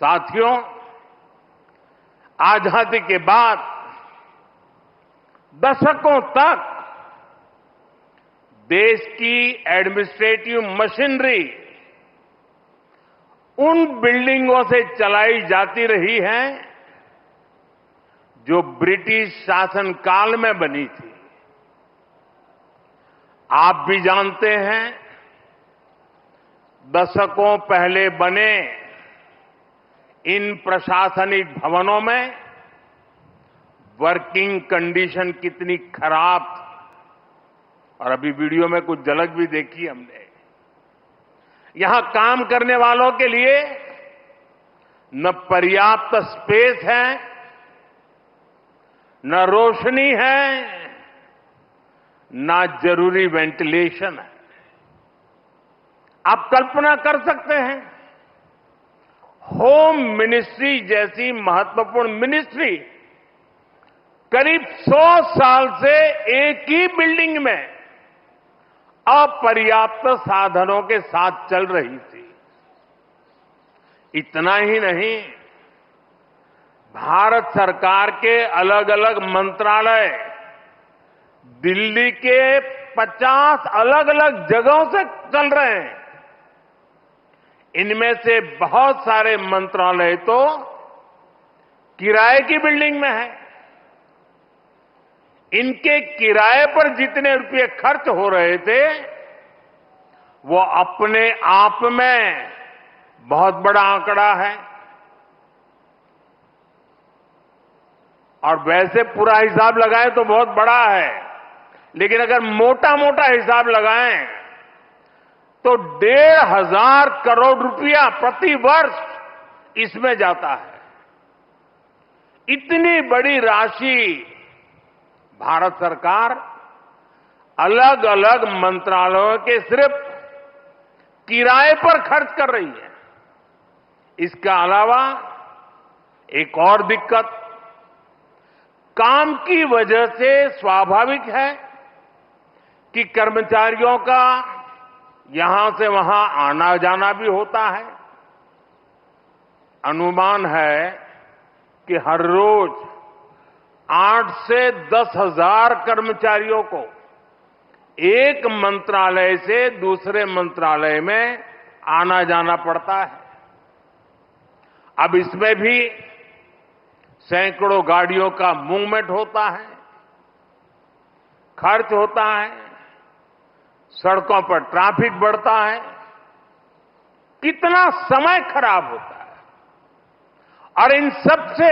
साथियों, आजादी के बाद दशकों तक देश की एडमिनिस्ट्रेटिव मशीनरी उन बिल्डिंगों से चलाई जाती रही है जो ब्रिटिश शासनकाल में बनी थी। आप भी जानते हैं, दशकों पहले बने इन प्रशासनिक भवनों में वर्किंग कंडीशन कितनी खराब थी, और अभी वीडियो में कुछ झलक भी देखी हमने। यहां काम करने वालों के लिए न पर्याप्त स्पेस है, न रोशनी है, न जरूरी वेंटिलेशन है। आप कल्पना कर सकते हैं, होम मिनिस्ट्री जैसी महत्वपूर्ण मिनिस्ट्री करीब 100 साल से एक ही बिल्डिंग में अपर्याप्त साधनों के साथ चल रही थी। इतना ही नहीं, भारत सरकार के अलग अलग मंत्रालय दिल्ली के 50 अलग अलग जगहों से चल रहे हैं। इनमें से बहुत सारे मंत्रालय तो किराए की बिल्डिंग में है। इनके किराए पर जितने रुपए खर्च हो रहे थे, वो अपने आप में बहुत बड़ा आंकड़ा है। और वैसे पूरा हिसाब लगाएं तो बहुत बड़ा है, लेकिन अगर मोटा मोटा हिसाब लगाएं तो 1,500 करोड़ रुपया प्रति वर्ष इसमें जाता है। इतनी बड़ी राशि भारत सरकार अलग अलग मंत्रालयों के सिर्फ किराए पर खर्च कर रही है। इसके अलावा एक और दिक्कत, काम की वजह से स्वाभाविक है कि कर्मचारियों का यहां से वहां आना जाना भी होता है। अनुमान है कि हर रोज 8 से 10,000 कर्मचारियों को एक मंत्रालय से दूसरे मंत्रालय में आना जाना पड़ता है। अब इसमें भी सैकड़ों गाड़ियों का मूवमेंट होता है, खर्च होता है, सड़कों पर ट्रैफिक बढ़ता है, कितना समय खराब होता है। और इन सब से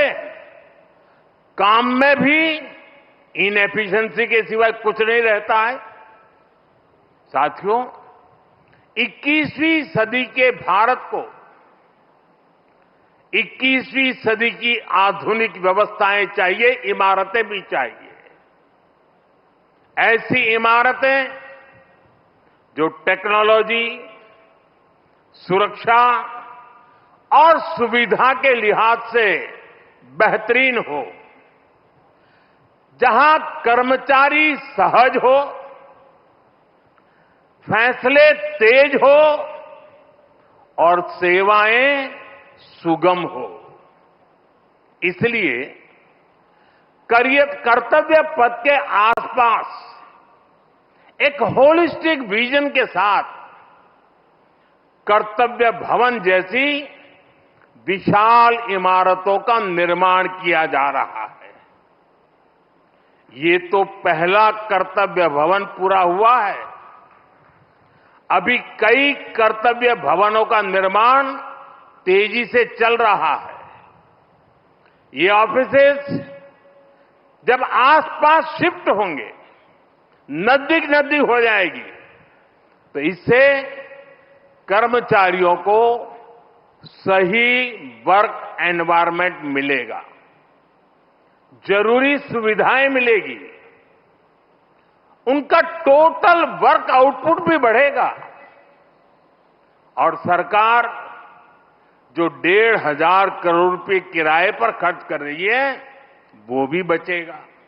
काम में भी इनएफिशिएंसी के सिवाय कुछ नहीं रहता है। साथियों, 21वीं सदी के भारत को 21वीं सदी की आधुनिक व्यवस्थाएं चाहिए, इमारतें भी चाहिए। ऐसी इमारतें जो टेक्नोलॉजी, सुरक्षा और सुविधा के लिहाज से बेहतरीन हो, जहां कर्मचारी सहज हो, फैसले तेज हो और सेवाएं सुगम हो। इसलिए कर्तव्य पथ के आसपास एक होलिस्टिक विजन के साथ कर्तव्य भवन जैसी विशाल इमारतों का निर्माण किया जा रहा है। ये तो पहला कर्तव्य भवन पूरा हुआ है। अभी कई कर्तव्य भवनों का निर्माण तेजी से चल रहा है। ये ऑफिसेस जब आसपास शिफ्ट होंगे, नजदीक नजदीक हो जाएगी, तो इससे कर्मचारियों को सही वर्क एनवायरनमेंट मिलेगा, जरूरी सुविधाएं मिलेगी, उनका टोटल वर्क आउटपुट भी बढ़ेगा और सरकार जो 1,500 करोड़ रुपए किराए पर खर्च कर रही है, वो भी बचेगा।